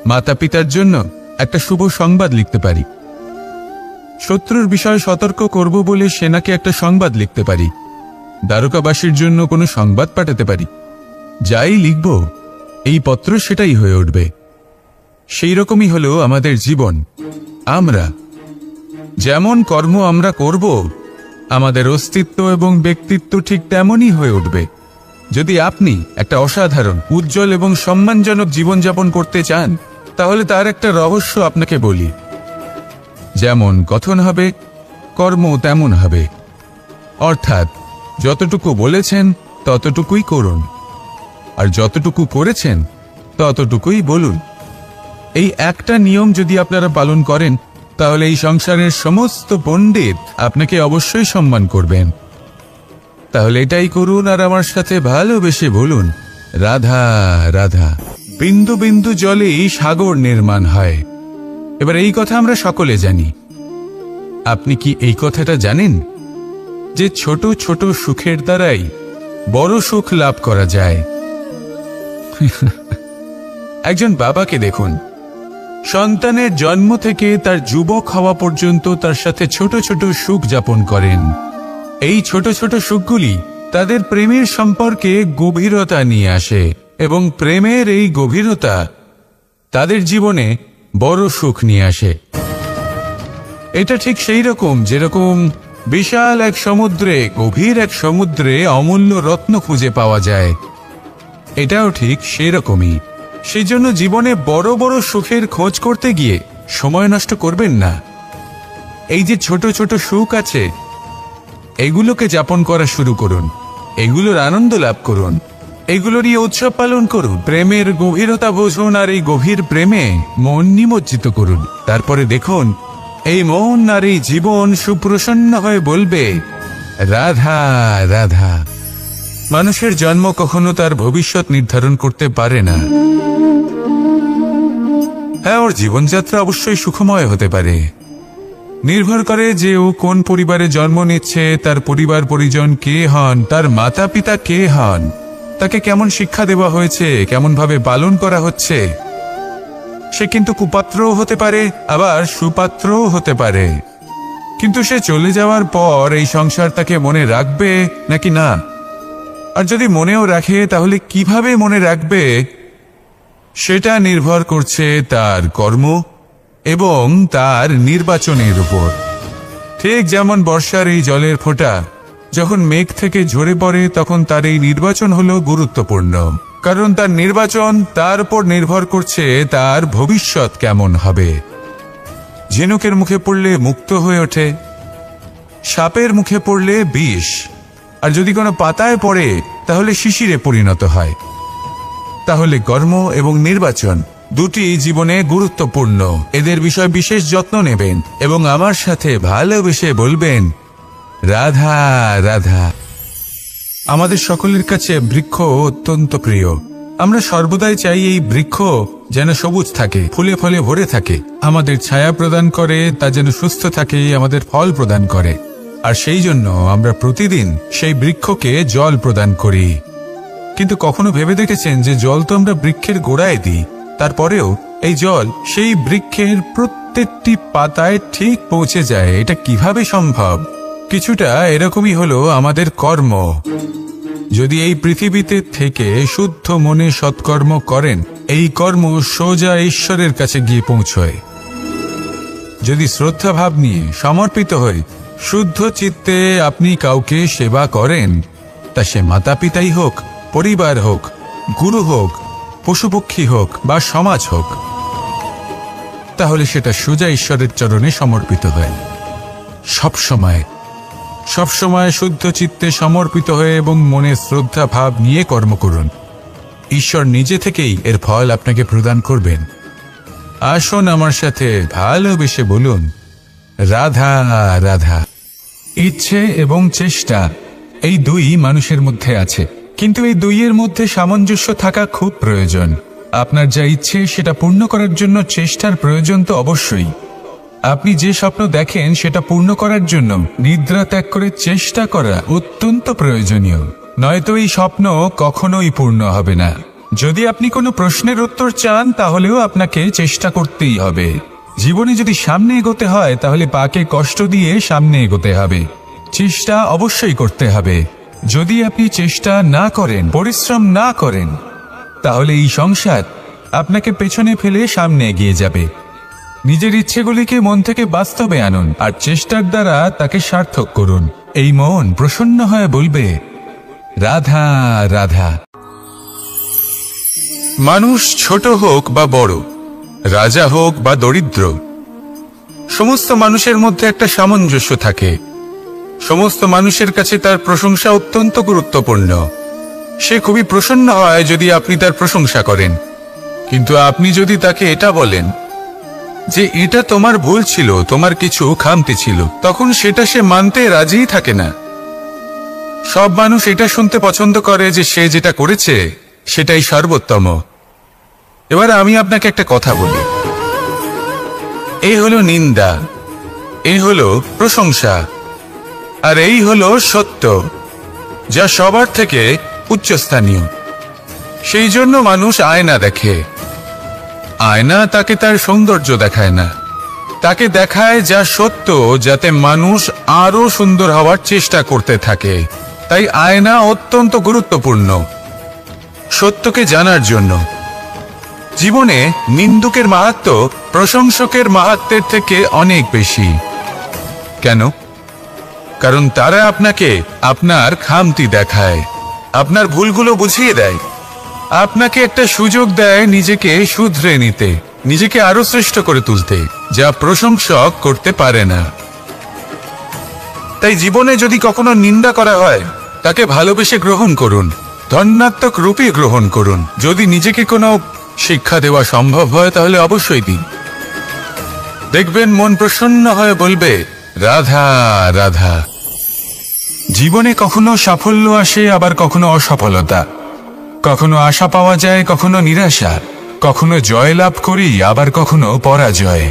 মাতা পিতার জন্য একটা শুভ সংবাদ লিখতে পারি। শত্রুর বিষয়ে সতর্ক করব বলে সেনাকে একটা সংবাদ লিখতে পারি। দ্বারকাবাসীর জন্য কোনো সংবাদ পাঠাতে পারি। যাই লিখব এই পত্র সেটাই হয়ে উঠবে। সেই রকমই হলো আমাদের জীবন। আমরা যেমন কর্ম আমরা করব, আমাদের অস্তিত্ব এবং ব্যক্তিত্ব ঠিক তেমনই হয়ে উঠবে। যদি আপনি একটা অসাধারণ, উজ্জ্বল এবং সম্মানজনক জীবনযাপন করতে চান, তাহলে তার একটা রহস্য আপনাকে বলি। যেমন কথন হবে, কর্ম তেমন হবে। অর্থাৎ যতটুকু বলেছেন ততটুকুই করুন, আর যতটুকু করেছেন ততটুকুই বলুন। এই একটা নিয়ম যদি আপনারা পালন করেন, তাহলে এই সংসারের সমস্ত পণ্ডিত আপনাকে অবশ্যই সম্মান করবেন। তাহলে এটাই করুন আর আমার সাথে ভালোবেসে বলুন, রাধা রাধা। বিন্দু বিন্দু জলেই সাগর নির্মাণ হয়। এবার এই কথা আমরা সকলে জানি। আপনি কি এই কথাটা জানেন যে ছোট ছোট সুখের দ্বারাই বড় সুখ লাভ করা যায়? একজন বাবাকে দেখুন, সন্তানের জন্ম থেকে তার যুবক হওয়া পর্যন্ত তার সাথে ছোট ছোট সুখ যাপন করেন। এই ছোট ছোট সুখগুলি তাদের প্রেমের সম্পর্কে গভীরতা নিয়ে আসে এবং প্রেমের এই গভীরতা তাদের জীবনে বড় সুখ নিয়ে আসে। এটা ঠিক সেই রকম যেরকম বিশাল এক সমুদ্রে, গভীর এক সমুদ্রে অমূল্য রত্ন খুঁজে পাওয়া যায়। এটাও ঠিক সেরকমই। সেই জন্য জীবনে বড় বড় সুখের খোঁজ করতে গিয়ে সময় নষ্ট করবেন না। এই যে ছোট ছোট সুখ আছে, এগুলোকে যাপন করা শুরু করুন। এগুলোর আনন্দ লাভ করুন, এগুলোরই উৎসব পালন করুন। প্রেমের গভীরতা বুঝুন আর এই গভীর প্রেমে মন নিমজ্জিত করুন। তারপরে দেখুন এই মন আর এই জীবন সুপ্রসন্ন হয়ে বলবে, রাধা রাধা। মানুষের জন্ম কখনো তার ভবিষ্যৎ নির্ধারণ করতে পারে না। হ্যাঁ, ওর জীবনযাত্রা অবশ্যই সুখময় হতে পারে, নির্ভর করে যে ও কোন পরিবারে জন্ম নিচ্ছে, তার পরিবার পরিজন কে হন, তার মাতা পিতা কে হন, তাকে কেমন শিক্ষা দেওয়া হয়েছে, কেমন ভাবে পালন করা হচ্ছে। সে কিন্তু কুপাত্রও হতে পারে, আবার সুপাত্রও হতে পারে। কিন্তু সে চলে যাওয়ার পর এই সংসার তাকে মনে রাখবে নাকি না, আর যদি মনেও রাখে তাহলে কিভাবে মনে রাখবে, সেটা নির্ভর করছে তার কর্ম এবং তার নির্বাচনের উপর। ঠিক যেমন বর্ষার এই জলের ফোঁটা যখন মেঘ থেকে ঝরে পড়ে, তখন তার এই নির্বাচন হলো গুরুত্বপূর্ণ, কারণ তার নির্বাচন তার উপর নির্ভর করছে তার ভবিষ্যৎ কেমন হবে। ঝিনুকের মুখে পড়লে মুক্ত হয়ে ওঠে, সাপের মুখে পড়লে বিষ, আর যদি কোনো পাতায় পড়ে তাহলে শিশিরে পরিণত হয়। তাহলে কর্ম এবং নির্বাচন দুটি জীবনে গুরুত্বপূর্ণ। এদের বিষয় বিশেষ যত্ন নেবেন এবং আমার সাথে ভালোবেসে বলবেন, রাধা রাধা। আমাদের সকলের কাছে বৃক্ষ অত্যন্ত প্রিয়। আমরা সর্বদাই চাই এই বৃক্ষ যেন সবুজ থাকে, ফুলে ফলে ভরে থাকে, আমাদের ছায়া প্রদান করে, তা যেন সুস্থ থাকে, আমাদের ফল প্রদান করে। আর সেই জন্য আমরা প্রতিদিন সেই বৃক্ষকে জল প্রদান করি। কিন্তু কখনো ভেবে দেখেছেন যে জল তো আমরা বৃক্ষের গোড়ায় দিই, তারপরেও এই জল সেই বৃক্ষের প্রত্যেকটি পাতায় ঠিক পৌঁছে যায়? এটা কিভাবে সম্ভব? কিছুটা এরকমই হলো আমাদের কর্ম। যদি এই পৃথিবীতে থেকে শুদ্ধ মনে সৎকর্ম করেন, এই কর্ম সোজা ঈশ্বরের কাছে গিয়ে পৌঁছয়। যদি শ্রদ্ধা ভাব নিয়ে সমর্পিত হয়ে শুদ্ধ চিত্তে আপনি কাউকে সেবা করেন, তা সে মাতা পিতাই হোক, পরিবার হোক, গুরু হোক, পশুপক্ষী হোক বা সমাজ হোক, তাহলে সেটা সোজা ঈশ্বরের চরণে সমর্পিত হয়। সবসময় শুদ্ধ চিত্তে সমর্পিত হয়ে এবং মনে শ্রদ্ধা ভাব নিয়ে কর্ম করুন। ঈশ্বর নিজে থেকেই এর ফল আপনাকে প্রদান করবেন। আসুন আমার সাথে ভালোবেসে বলুন, রাধা রাধা। ইচ্ছে এবং চেষ্টা এই দুই মানুষের মধ্যে আছে, কিন্তু এই দুইয়ের মধ্যে সামঞ্জস্য থাকা খুব প্রয়োজন। আপনার যা ইচ্ছে সেটা পূর্ণ করার জন্য চেষ্টার প্রয়োজন তো অবশ্যই। আপনি যে স্বপ্ন দেখেন সেটা পূর্ণ করার জন্য নিদ্রা ত্যাগ করে চেষ্টা করা অত্যন্ত প্রয়োজনীয়, নয়তো এই স্বপ্ন কখনোই পূর্ণ হবে না। যদি আপনি কোনো প্রশ্নের উত্তর চান তাহলেও আপনাকে চেষ্টা করতেই হবে। জীবনে যদি সামনে এগোতে হয় তাহলে পাকে কষ্ট দিয়ে সামনে এগোতে হবে, চেষ্টা অবশ্যই করতে হবে। যদি আপনি চেষ্টা না করেন, পরিশ্রম না করেন, তাহলে এই সংসার আপনাকে পেছনে ফেলে সামনে এগিয়ে যাবে। নিজের ইচ্ছেগুলিকে মন থেকে বাস্তবে আনুন আর চেষ্টার দ্বারা তাকে সার্থক করুন। এই মন প্রসন্ন হয়ে বলবে, রাধা রাধা। মানুষ ছোট হোক বা বড়, রাজা হোক বা দরিদ্র, সমস্ত মানুষের মধ্যে একটা সামঞ্জস্য থাকে। সমস্ত মানুষের কাছে তার প্রশংসা অত্যন্ত গুরুত্বপূর্ণ। সে খুবই প্রসন্ন হয় যদি আপনি তার প্রশংসা করেন, কিন্তু আপনি যদি তাকে এটা বলেন যে এটা তোমার ভুল ছিল, তোমার কিছু খামতি ছিল, তখন সেটা সে মানতে রাজিই থাকে না। সব মানুষ এটা শুনতে পছন্দ করে যে সে যেটা করেছে সেটাই সর্বোত্তম। এবার আমি আপনাকে একটা কথা বলি, এই হলো নিন্দা, এই হলো প্রশংসা, আর এই হলো সত্য, যা সবার থেকে উচ্চস্থানীয়। সেই জন্য মানুষ আয়না দেখে। আয়না তাকে তার সৌন্দর্য দেখায় না, তাকে দেখায় যা সত্য, যাতে মানুষ আরো সুন্দর হওয়ার চেষ্টা করতে থাকে। তাই আয়না অত্যন্ত গুরুত্বপূর্ণ সত্যকে জানার জন্য। জীবনে নিন্দুকের মাহাত্ম্য প্রশংসকের মাহাত্ম্যের থেকে অনেক বেশি। কেন? কারণ তারা আপনাকে আপনার খামতি দেখায়, আপনার ভুলগুলো বুঝিয়ে দেয়, আপনাকে একটা সুযোগ দেয় নিজেকে শুধরে নিতে, নিজেকে আরো শ্রেষ্ঠ করে তুলতে, যা প্রশংসক করতে পারে না। তাই জীবনে যদি কখনো নিন্দা করা হয় তাকে ভালোবেসে গ্রহণ করুন, ধন্যাত্মক রূপে গ্রহণ করুন। যদি নিজেকে কোনো শিক্ষা দেওয়া সম্ভব হয় তাহলে অবশ্যই দিন। দেখবেন মন প্রসন্ন হয়ে বলবে, রাধা রাধা। জীবনে কখনো সাফল্য আসে, আবার কখনো অসফলতা, কখনো আশা পাওয়া যায়, কখনো নিরাশা, কখনো জয় লাভ করি, আবার কখনো পরাজয়।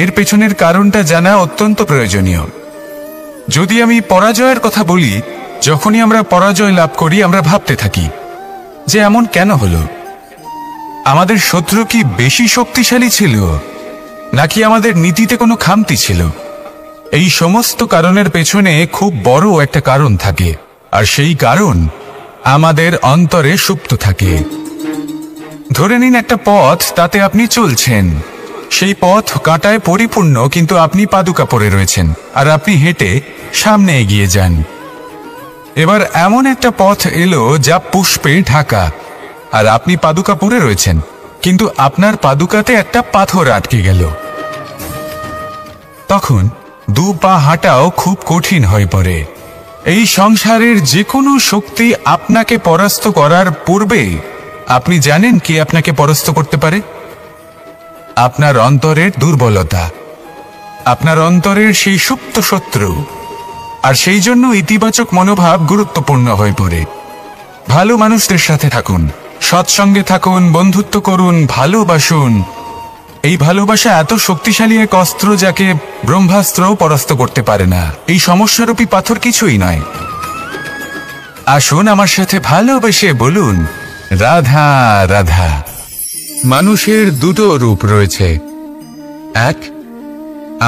এর পেছনের কারণটা জানা অত্যন্ত প্রয়োজনীয়। যদি আমি পরাজয়ের কথা বলি, যখনই আমরা পরাজয় লাভ করি আমরা ভাবতে থাকি যে এমন কেন হলো? আমাদের শত্রু কি বেশি শক্তিশালী ছিল, নাকি আমাদের নীতিতে কোনো খামতি ছিল? এই সমস্ত কারণের পেছনে খুব বড় একটা কারণ থাকে, আর সেই কারণ আমাদের অন্তরে সুপ্ত থাকে। ধরে নিন একটা পথ, তাতে আপনি চলছেন, সেই পথ কাঁটায় পরিপূর্ণ, কিন্তু আপনি পাদুকা পরে রয়েছেন আর আপনি হেঁটে সামনে এগিয়ে যান। এবার এমন একটা পথ এলো যা পুষ্পে ঢাকা, আর আপনি পাদুকা পরে রয়েছেন, কিন্তু আপনার পাদুকাতে একটা পাথর আটকে গেল। তখন দু পা হাঁটাও খুব কঠিন হয়ে পড়ে। এই সংসারের যে কোনো শক্তি আপনাকে পরাস্ত করার পূর্বে আপনি জানেন কি আপনাকে পরাস্ত করতে পারে? আপনার অন্তরের দুর্বলতা, আপনার অন্তরের সেই সুপ্ত শত্রু। আর সেই জন্য ইতিবাচক মনোভাব গুরুত্বপূর্ণ হয়ে পড়ে। ভালো মানুষদের সাথে থাকুন, সৎসঙ্গে থাকুন, বন্ধুত্ব করুন, ভালোবাসুন। এই ভালোবাসা এত শক্তিশালী এক অস্ত্র যাকে ব্রহ্মাস্ত্রও পরাস্ত করতে পারে না। এই সমস্যারূপী পাথর কিছুই নয়। আসুন আমার সাথে ভালোবেসে বলুন, রাধা রাধা। মানুষের দুটো রূপ রয়েছে। এক,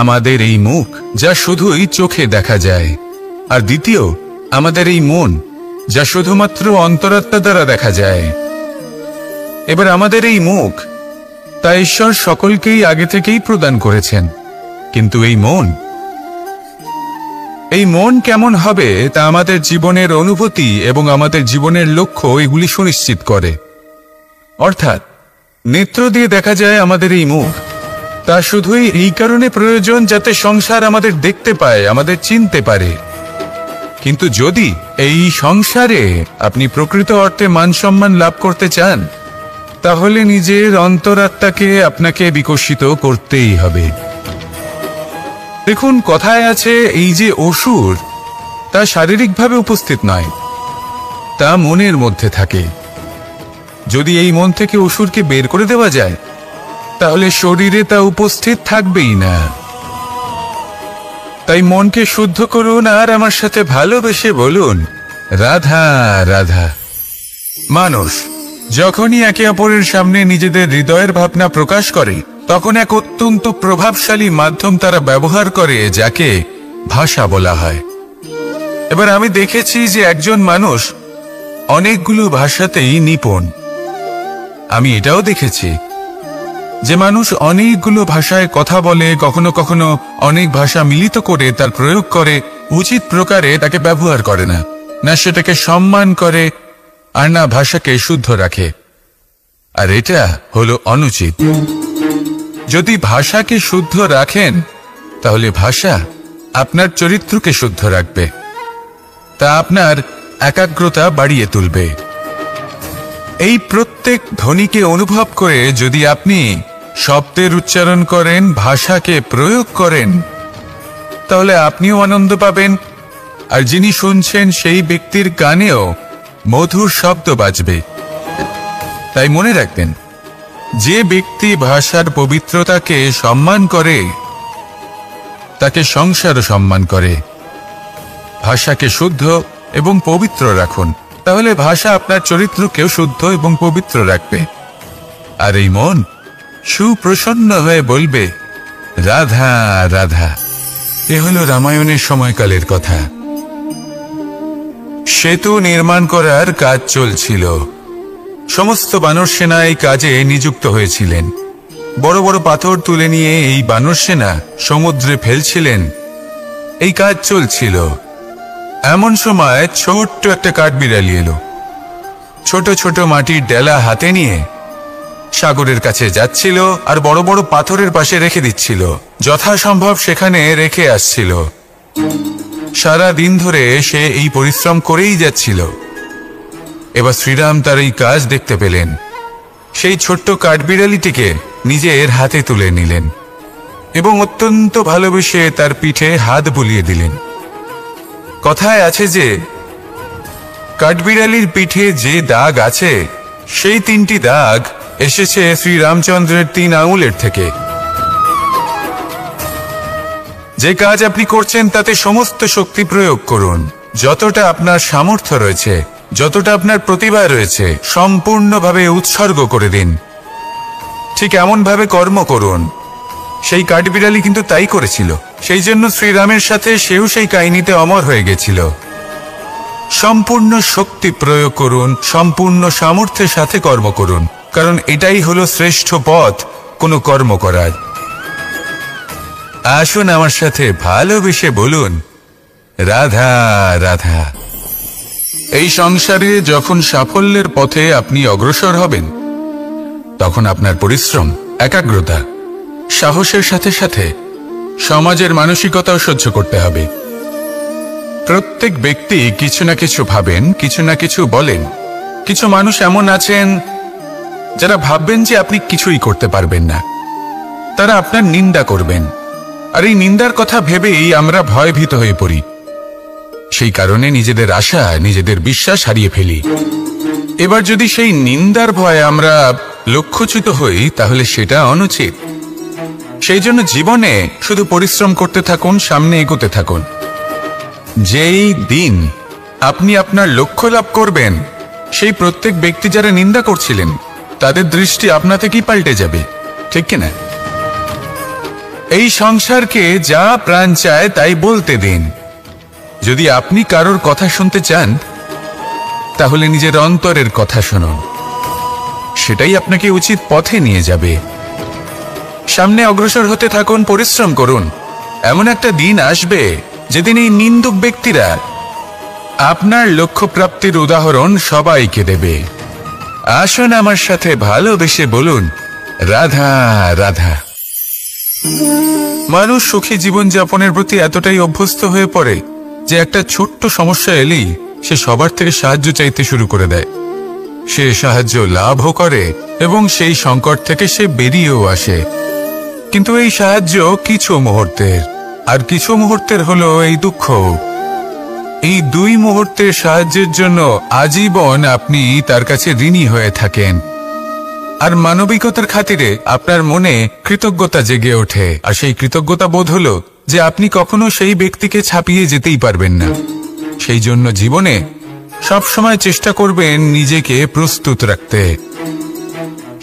আমাদের এই মুখ যা শুধুই চোখে দেখা যায়, আর দ্বিতীয় আমাদের এই মন যা শুধুমাত্র অন্তরাত্মা দ্বারা দেখা যায়। এবার আমাদের এই মুখ তা ঈশ্বর সকলকেই আগে থেকেই প্রদান করেছেন, কিন্তু এই মন কেমন হবে তা আমাদের জীবনের অনুভূতি এবং আমাদের জীবনের লক্ষ্য এগুলি সুনিশ্চিত করে। অর্থাৎ নেত্র দিয়ে দেখা যায় আমাদের এই মুখ, তা শুধুই এই কারণে প্রয়োজন যাতে সংসার আমাদের দেখতে পায়, আমাদের চিনতে পারে। কিন্তু যদি এই সংসারে আপনি প্রকৃত অর্থে মান সম্মান লাভ করতে চান, তাহলে নিজের অন্তরাত্মাকে আপনাকে বিকশিত করতেই হবে। দেখুন, কথায় আছে এই যে অসুর, তা শারীরিকভাবে উপস্থিত নয়, তা মনের মধ্যে থাকে। যদি এই মন থেকে অসুরকে বের করে দেওয়া যায়, তাহলে শরীরে তা উপস্থিত থাকবেই না। তাই মনকে শুদ্ধ করুন আর আমার সাথে ভালোবেসে বলুন, রাধা রাধা। মানুষ যখনই একে অপরের সামনে নিজেদের হৃদয়ের ভাবনা প্রকাশ করে, তখন এক অত্যন্ত প্রভাবশালী মাধ্যম তারা ব্যবহার করে, যাকে ভাষা বলা হয়। এবার আমি দেখেছি যে একজন মানুষ অনেকগুলো ভাষাতেই নিপুণ। আমি এটাও দেখেছি যে মানুষ অনেকগুলো ভাষায় কথা বলে, কখনো কখনো অনেক ভাষা মিলিত করে তার প্রয়োগ করে, উচিত প্রকারে তাকে ব্যবহার করে না, না সেটাকে সম্মান করে, আর না ভাষাকে শুদ্ধ রাখে। আর এটা হলো অনুচিত। যদি ভাষাকে শুদ্ধ রাখেন, তাহলে ভাষা আপনার চরিত্রকে শুদ্ধ রাখবে, তা আপনার একাগ্রতা বাড়িয়ে তুলবে। এই প্রত্যেক ধ্বনিকে অনুভব করে যদি আপনি শব্দের উচ্চারণ করেন, ভাষাকে প্রয়োগ করেন, তাহলে আপনিও আনন্দ পাবেন, আর যিনি শুনছেন সেই ব্যক্তির কানেও মধুর শব্দ বাজবে। তাই মনে রাখবেন, যে ব্যক্তি ভাষার পবিত্রতাকে সম্মান করে, তাকে সংসারও সম্মান করে। ভাষাকে শুদ্ধ এবং পবিত্র রাখুন, তাহলে ভাষা আপনার চরিত্রকেও শুদ্ধ এবং পবিত্র রাখবে। আর এই মন সুপ্রসন্ন হয়ে বলবে, রাধা রাধা। এ হলো রামায়ণের সময়কালের কথা। সেতু নির্মাণ করার কাজ চলছিল। সমস্ত বানর সেনা এই কাজে নিযুক্ত হয়েছিলেন। বড় বড় পাথর তুলে নিয়ে এই বানর সেনা সমুদ্রে ফেলছিলেন। এই কাজ চলছিল। এমন সময় ছোট্ট একটা কাঠবিড়ালি এলো। ছোট ছোট মাটির ডেলা হাতে নিয়ে সাগরের কাছে যাচ্ছিল, আর বড় বড় পাথরের পাশে রেখে দিচ্ছিল, যথাসম্ভব সেখানে রেখে আসছিল। সারা দিন ধরে সে এই পরিশ্রম করেই যাচ্ছিল। এবার শ্রীরাম তার এই কাজ দেখতে পেলেন। সেই ছোট্ট কাঠবিড়ালিটিকে নিজের হাতে তুলে নিলেন এবং অত্যন্ত ভালোবেসে তার পিঠে হাত বুলিয়ে দিলেন। কথায় আছে যে কাঠবিড়ালির পিঠে যে দাগ আছে সেই 3টি দাগ এসেছে শ্রীরামচন্দ্রের 3 আঙুলের থেকে। যে কাজ আপনি করছেন তাতে সমস্ত শক্তি প্রয়োগ করুন, যতটা আপনার সামর্থ্য রয়েছে, যতটা আপনার প্রতিভা রয়েছে সম্পূর্ণভাবে উৎসর্গ করে দিন। ঠিক এমন ভাবে কর্ম করুন। সেই কাঠবিড়ালি কিন্তু তাই করেছিল। সেই জন্য শ্রীরামের সাথে সেও সেই কাহিনীতে অমর হয়ে গেছিল। সম্পূর্ণ শক্তি প্রয়োগ করুন, সম্পূর্ণ সামর্থ্যের সাথে কর্ম করুন, কারণ এটাই হলো শ্রেষ্ঠ পথ কোনো কর্ম করার। আসুন আমার সাথে ভালোবেসে বলুন, রাধা রাধা। এই সংসারে যখন সাফল্যের পথে আপনি অগ্রসর হবেন, তখন আপনার পরিশ্রম, একাগ্রতা, সাহসের সাথে সাথে সমাজের মানসিকতাও সহ্য করতে হবে। প্রত্যেক ব্যক্তি কিছু না কিছু ভাবেন, কিছু না কিছু বলেন। কিছু মানুষ এমন আছেন যারা ভাববেন যে আপনি কিছুই করতে পারবেন না। তারা আপনার নিন্দা করবেন, আর এই নিন্দার কথা ভেবেই আমরা ভয়ভীত হয়ে পড়ি। সেই কারণে নিজেদের আশা, নিজেদের বিশ্বাস হারিয়ে ফেলি। এবার যদি সেই নিন্দার ভয়ে আমরা লক্ষ্যচ্যুত হই, তাহলে সেটা অনুচিত। সেই জন্য জীবনে শুধু পরিশ্রম করতে থাকুন, সামনে এগোতে থাকুন। যেই দিন আপনি আপনার লক্ষ্য লাভ করবেন, সেই প্রত্যেক ব্যক্তি যারা নিন্দা করছিলেন তাদের দৃষ্টি আপনা থেকেই পাল্টে যাবে, ঠিক কিনা? এই সংসারকে যা প্রাণ চায় তাই বলতে দিন। যদি আপনি কারোর কথা শুনতে চান, তাহলে নিজের অন্তরের কথা শুনুন। সেটাই আপনাকে উচিত পথে নিয়ে যাবে। সামনে অগ্রসর হতে থাকুন, পরিশ্রম করুন। এমন একটা দিন আসবে যেদিন এই নিন্দুক ব্যক্তিরা আপনার লক্ষ্য প্রাপ্তির উদাহরণ সবাইকে দেবে। আসুন আমার সাথে ভালোবেসে বলুন, রাধা রাধা। মানুষ সুখী জীবনযাপনের প্রতি এতটাই অভ্যস্ত হয়ে পড়ে যে একটা ছোট্ট সমস্যা এলেই সে সবার থেকে সাহায্য চাইতে শুরু করে দেয়। সে সাহায্য লাভও করে এবং সেই সংকট থেকে সে বেরিয়েও আসে। কিন্তু এই সাহায্য কিছু মুহূর্তের, আর কিছু মুহূর্তের হলো এই দুঃখ। এই 2 মুহূর্তের সাহায্যের জন্য আজীবন আপনি তার কাছে ঋণী হয়ে থাকেন। আর মানবিকতার খাতিরে আপনার মনে কৃতজ্ঞতা জেগে ওঠে। আর সেই কৃতজ্ঞতা বোধ হলো যে আপনি কখনো সেই ব্যক্তিকে ছাপিয়ে যেতেই পারবেন না। সেই জন্য জীবনে সব সময় চেষ্টা করবেন নিজেকে প্রস্তুত রাখতে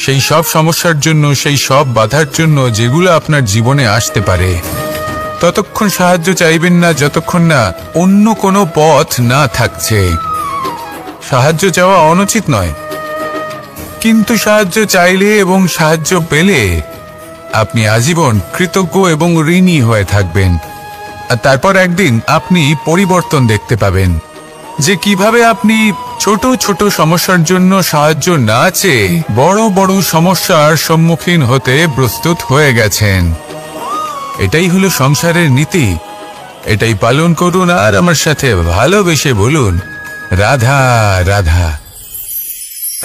সেই সব সমস্যার জন্য, সেই সব বাধার জন্য যেগুলো আপনার জীবনে আসতে পারে। ততক্ষণ সাহায্য চাইবেন না যতক্ষণ না অন্য কোনো পথ না থাকছে। সাহায্য চাওয়া অনুচিত নয়, কিন্তু সাহায্য চাইলে এবং সাহায্য পেলে আপনি আজীবন কৃতজ্ঞ এবং ঋণী হয়ে থাকবেন। আর তারপর একদিন আপনি পরিবর্তন দেখতে পাবেন যে কিভাবে আপনি ছোট ছোট সমস্যার জন্য সাহায্য না চেয়ে বড় বড় সমস্যার সম্মুখীন হতে প্রস্তুত হয়ে গেছেন। এটাই হলো সংসারের নীতি। এটাই পালন করুন আর আমার সাথে ভালোবেসে বলুন, রাধা রাধা।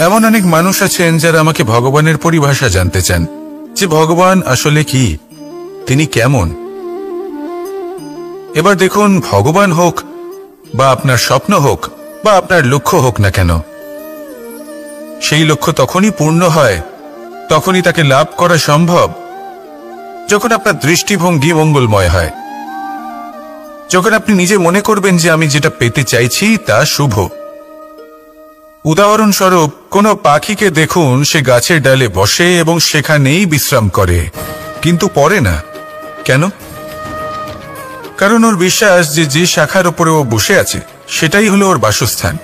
এমন অনেক মানুষ আছেন যারা আমাকে ভগবানের পরিভাষা জানতে চান, যে ভগবান আসলে কি, তিনি কেমন। এবার দেখুন, ভগবান হোক বা আপনার স্বপ্ন হোক বা আপনার লক্ষ্য হোক না কেন, সেই লক্ষ্য তখনই পূর্ণ হয়, তখনই তাকে লাভ করা সম্ভব যখন আপনার দৃষ্টিভঙ্গি মঙ্গলময় হয়। যখন আপনি নিজে মনে করবেন যে আমি যেটা পেতে চাইছি তা শুভ। উদাহরণস্বরূপ, কোনো পাখিকে দেখুন, সে গাছের ডালে বসে এবং সেখানেই বিশ্রাম করে, কিন্তু পড়ে না। কেন? কারণ ওর বিশ্বাস যে যে শাখার উপরে ও বসে আছে সেটাই হলো ওর বাসস্থান।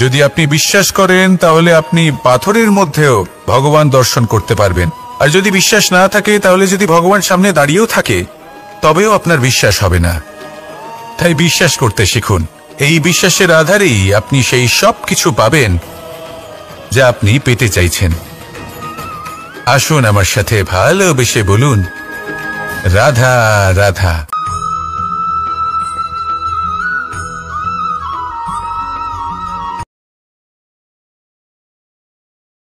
যদি আপনি বিশ্বাস করেন তাহলে আপনি পাথরের মধ্যেও ভগবান দর্শন করতে পারবেন। আর যদি বিশ্বাস না থাকে, তাহলে যদি ভগবান সামনে দাঁড়িয়েও থাকে তবেও আপনার বিশ্বাস হবে না। তাই বিশ্বাস করতে শিখুন। এই বিশ্বাসের আধারেই আপনি সেই সব কিছু পাবেন যা আপনি পেতে চাইছেন। আসুন আমার সাথে ভালোবেসে বলুন, রাধা রাধা।